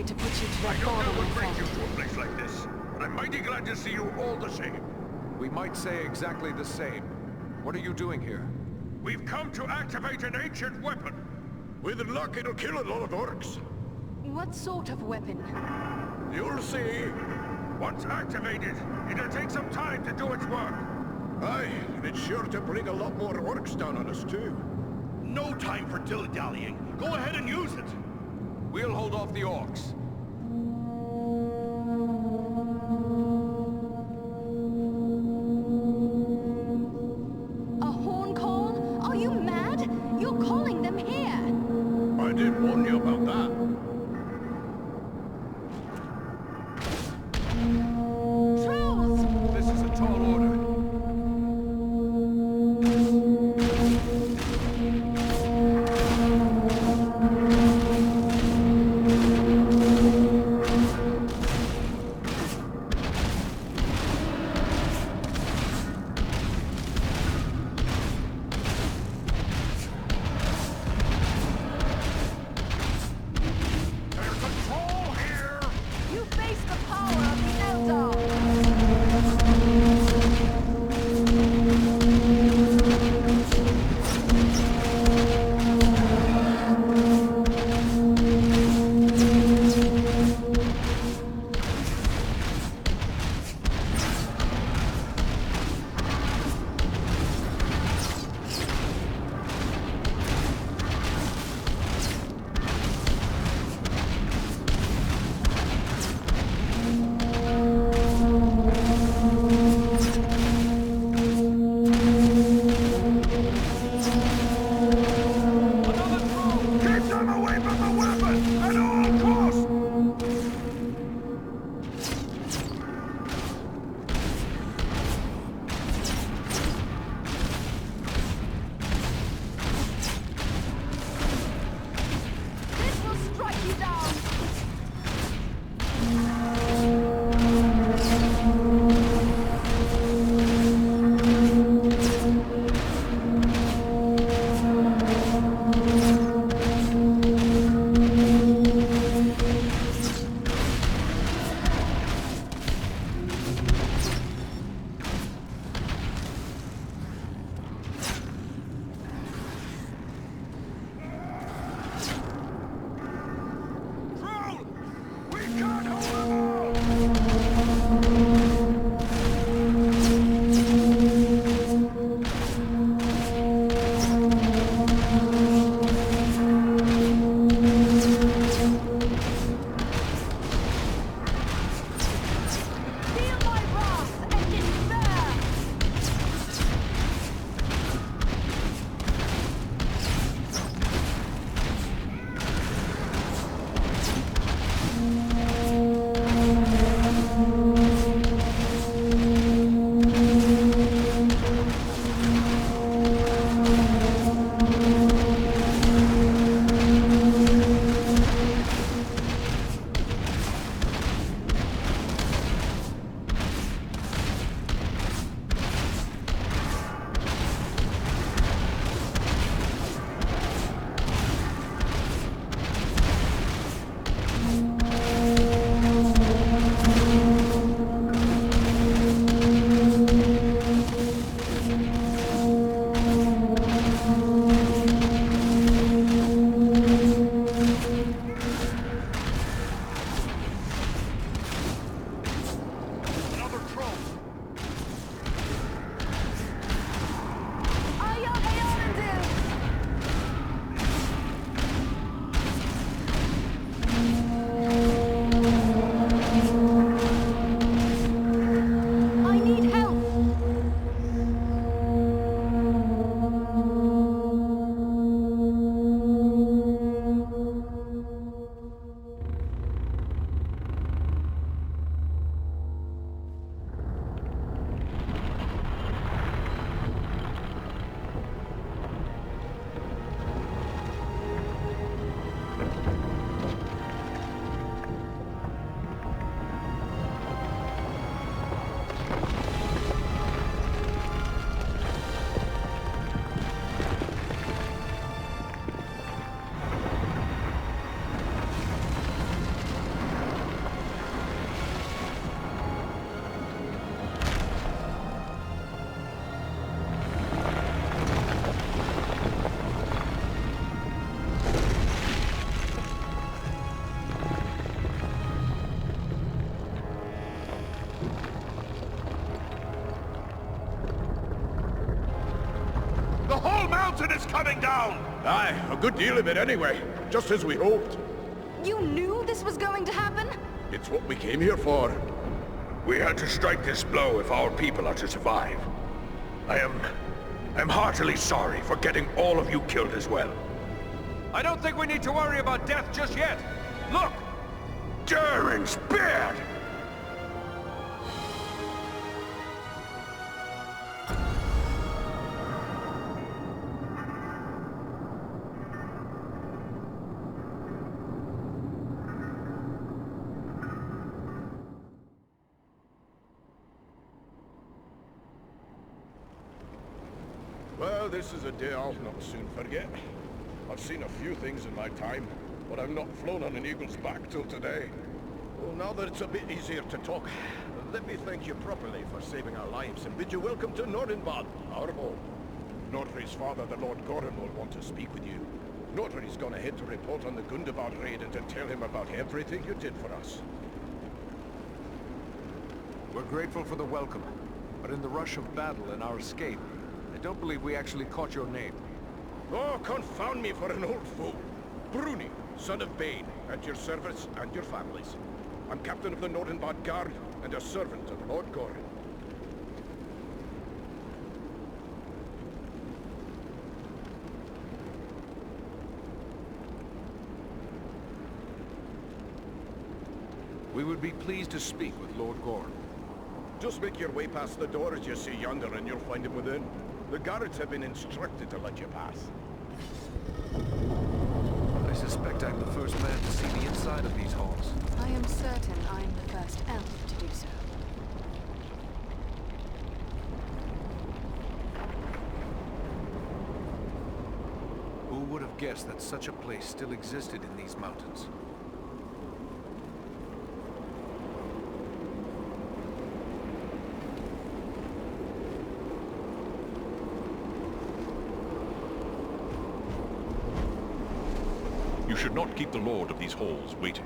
to put you to I that don't bother, know my what brings you friend. to a place like this, but I'm mighty glad to see you all the same. We might say exactly the same. What are you doing here? We've come to activate an ancient weapon. With luck, it'll kill a lot of orcs. What sort of weapon? You'll see. Once activated, it'll take some time to do its work. Aye, and it's sure to bring a lot more orcs down on us too. No time for dilly-dallying. Go ahead and use it. We'll hold off the orcs. A horn call? Are you mad? You're calling them here! I did warn you about that. Trolls! This is a tall order. There's a troll here! You face the power of the Eldar! Keep them away from the weapon! At all costs! This will strike you down! coming down! Aye, a good deal of it anyway. Just as we hoped. You knew this was going to happen? It's what we came here for. We had to strike this blow if our people are to survive. I'm heartily sorry for getting all of you killed as well. I don't think we need to worry about death just yet. Look! Durin's beard! Well, this is a day I'll not soon forget. I've seen a few things in my time, but I've not flown on an eagle's back till today. Well, now that it's a bit easier to talk, let me thank you properly for saving our lives and bid you welcome to Nordenbad, our home. Nordfrey's father, the Lord Gorin, will want to speak with you. Nordfrey's gone ahead to report on the Gundabad raid and to tell him about everything you did for us. We're grateful for the welcome, but in the rush of battle and our escape, I don't believe we actually caught your name. Oh, confound me for an old fool. Bruni, son of Bane, at your service and your families. I'm captain of the Nordenbad Guard and a servant of Lord Gorin. We would be pleased to speak with Lord Gorin. Just make your way past the door as you see yonder and you'll find him within. The guards have been instructed to let you pass. I suspect I'm the first man to see the inside of these halls. I am certain I'm the first elf to do so. Who would have guessed that such a place still existed in these mountains? You should not keep the Lord of these halls waiting.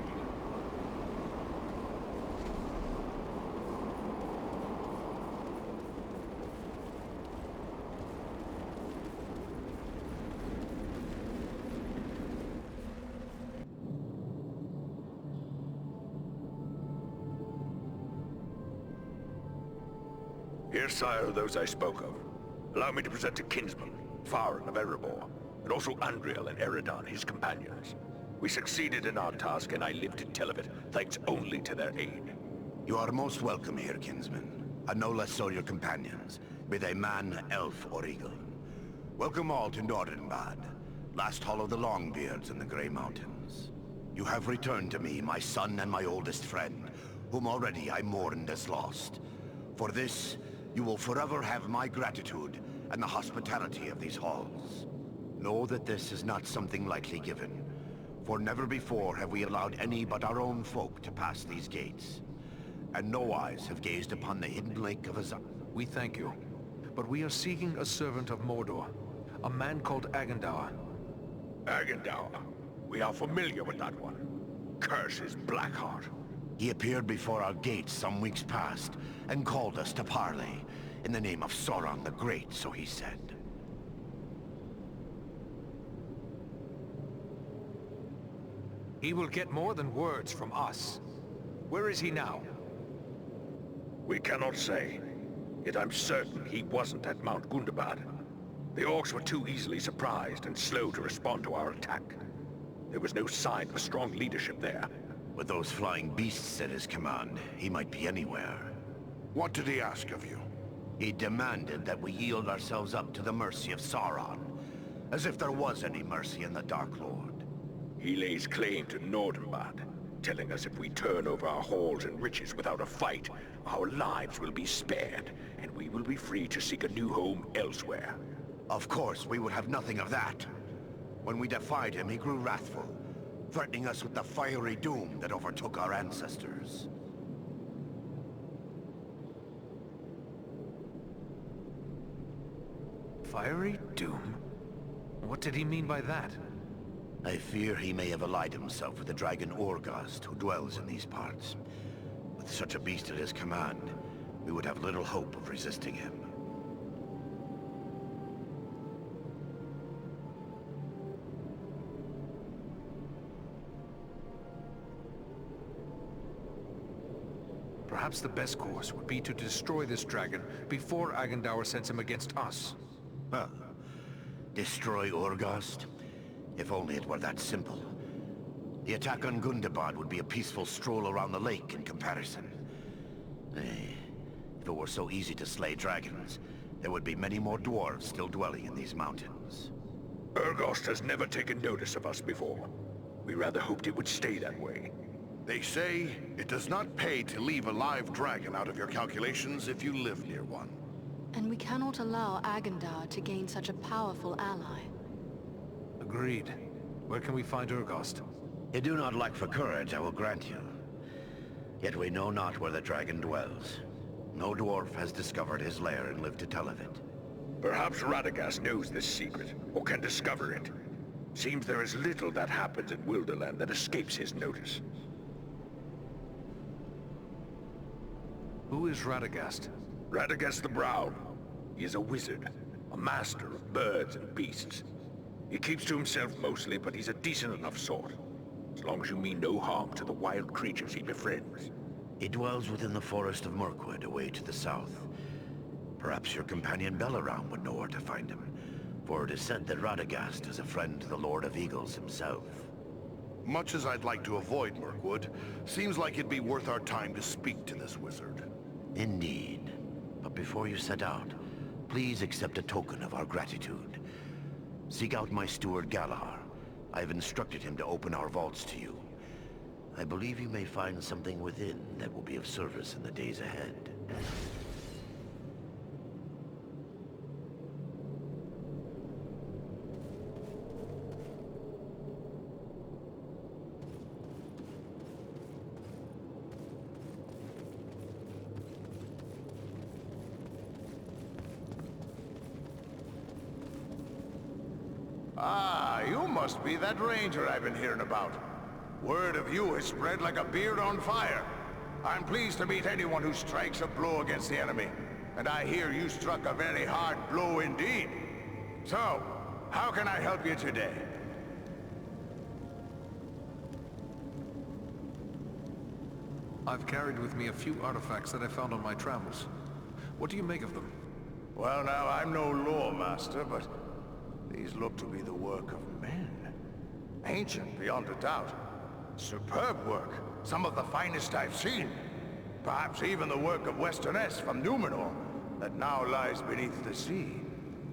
Here, sire, are those I spoke of. Allow me to present a kinsman, Farron of Erebor, and also Andriel and Eridan, his companions. We succeeded in our task, and I live to tell of it, thanks only to their aid. You are most welcome here, kinsman, and no less so your companions, be they man, elf, or eagle. Welcome all to Nordenbad, last hall of the Longbeards in the Grey Mountains. You have returned to me, my son and my oldest friend, whom already I mourned as lost. For this, you will forever have my gratitude and the hospitality of these halls. Know that this is not something lightly given, for never before have we allowed any but our own folk to pass these gates, and no eyes have gazed upon the hidden lake of Azan. We thank you, but we are seeking a servant of Mordor, a man called Agendaur. Agendaur. We are familiar with that one. Curse his Blackheart. He appeared before our gates some weeks past, and called us to parley, in the name of Sauron the Great, so he said. He will get more than words from us. Where is he now? We cannot say. Yet I'm certain he wasn't at Mount Gundabad. The orcs were too easily surprised and slow to respond to our attack. There was no sign of strong leadership there. With those flying beasts at his command, he might be anywhere. What did he ask of you? He demanded that we yield ourselves up to the mercy of Sauron, as if there was any mercy in the Dark Lord. He lays claim to Nordenbad, telling us if we turn over our halls and riches without a fight, our lives will be spared, and we will be free to seek a new home elsewhere. Of course, we would have nothing of that. When we defied him, he grew wrathful, threatening us with the fiery doom that overtook our ancestors. Fiery doom? What did he mean by that? I fear he may have allied himself with the dragon Orgast, who dwells in these parts. With such a beast at his command, we would have little hope of resisting him. Perhaps the best course would be to destroy this dragon before Agendaur sends him against us. Huh. Destroy Orgast? If only it were that simple. The attack on Gundabad would be a peaceful stroll around the lake in comparison. If it were so easy to slay dragons, there would be many more dwarves still dwelling in these mountains. Urgost has never taken notice of us before. We rather hoped it would stay that way. They say it does not pay to leave a live dragon out of your calculations if you live near one. And we cannot allow Agendaur to gain such a powerful ally. Agreed. Where can we find Urgost? You do not lack for courage, I will grant you. Yet we know not where the dragon dwells. No dwarf has discovered his lair and lived to tell of it. Perhaps Radagast knows this secret, or can discover it. Seems there is little that happens in Wilderland that escapes his notice. Who is Radagast? Radagast the Brown. He is a wizard, a master of birds and beasts. He keeps to himself mostly, but he's a decent enough sort. As long as you mean no harm to the wild creatures he befriends. He dwells within the forest of Mirkwood, away to the south. Perhaps your companion Belaram would know where to find him, for it is said that Radagast is a friend to the Lord of Eagles himself. Much as I'd like to avoid Mirkwood, seems like it'd be worth our time to speak to this wizard. Indeed. But before you set out, please accept a token of our gratitude. Seek out my steward Galar. I have instructed him to open our vaults to you. I believe you may find something within that will be of service in the days ahead. Ah, you must be that ranger I've been hearing about. Word of you has spread like a beard on fire. I'm pleased to meet anyone who strikes a blow against the enemy. And I hear you struck a very hard blow indeed. So, how can I help you today? I've carried with me a few artifacts that I found on my travels. What do you make of them? Well now, I'm no lore master, but these look to be the work of men. Ancient, beyond a doubt. Superb work. Some of the finest I've seen. Perhaps even the work of Westerness from Numenor, that now lies beneath the sea.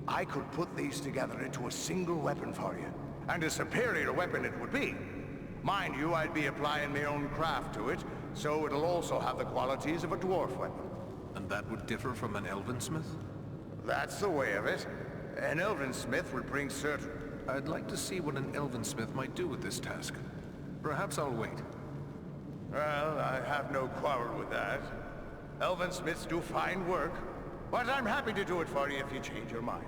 I could put these together into a single weapon for you. And a superior weapon it would be. Mind you, I'd be applying my own craft to it, so it'll also have the qualities of a dwarf weapon. And that would differ from an elven smith? That's the way of it. An elven smith would bring certain... I'd like to see what an elven smith might do with this task. Perhaps I'll wait. Well, I have no quarrel with that. Elven smiths do fine work, but I'm happy to do it for you if you change your mind.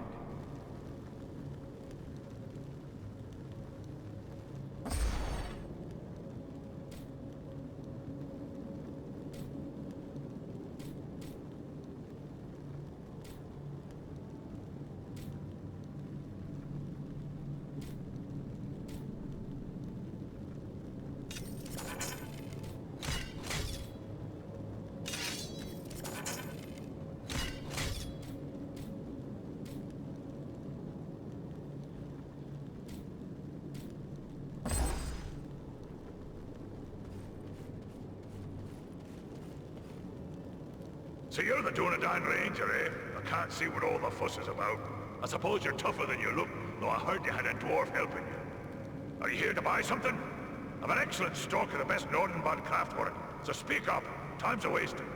So you're the Dunedain Ranger, eh? I can't see what all the fuss is about. I suppose you're tougher than you look, though I heard you had a dwarf helping you. Are you here to buy something? I've an excellent stock of the best Nordenbad craftwork, so speak up. Time's a-wasting.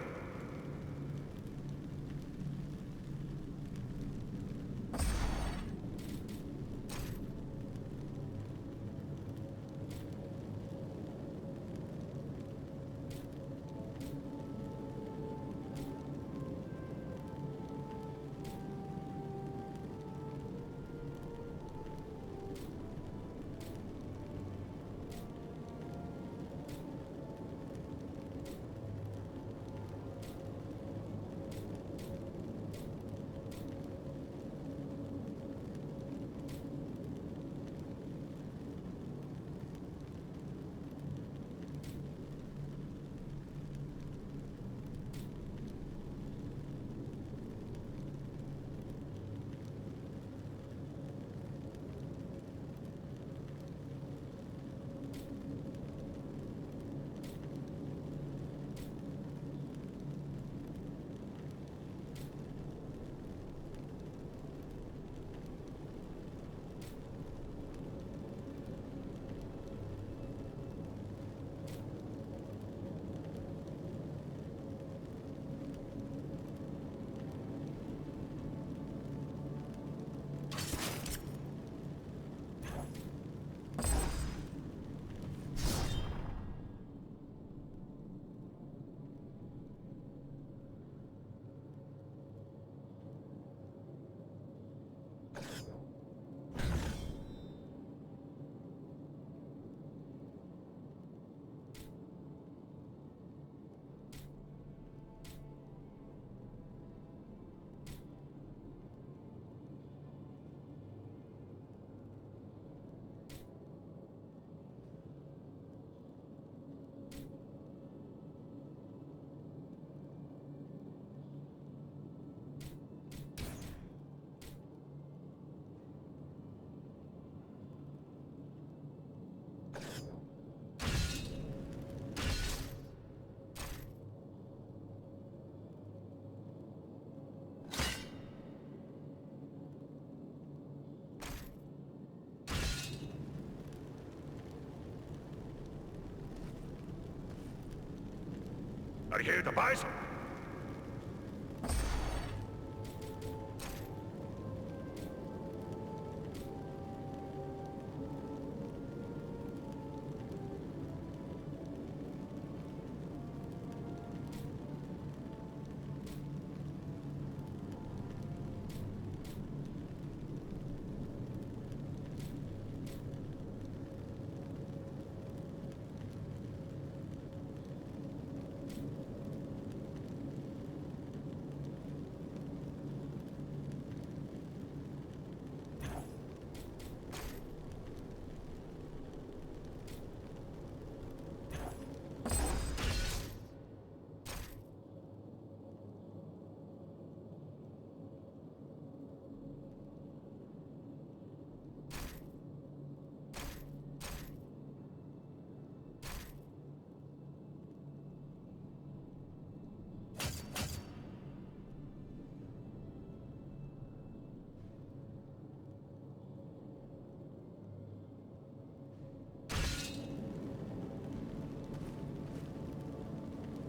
Are you the boys?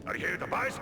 Are you the boys?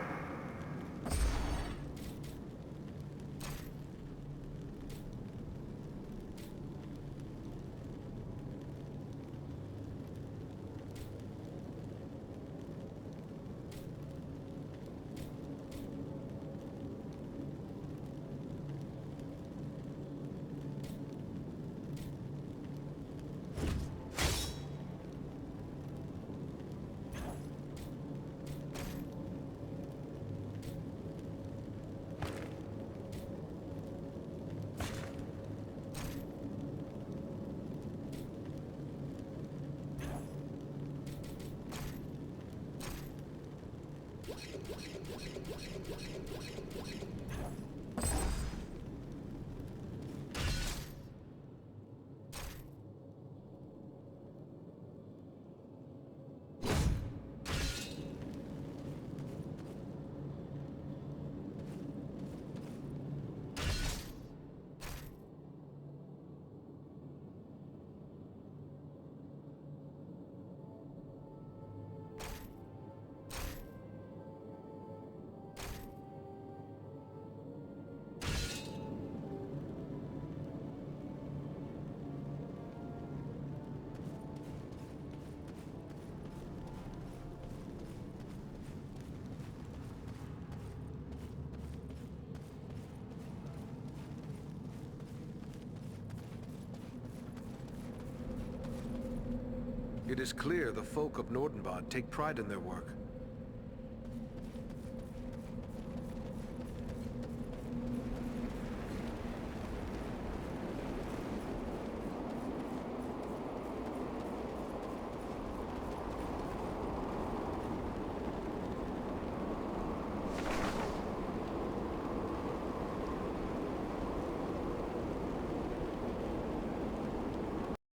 It is clear the folk of Nordenbad take pride in their work.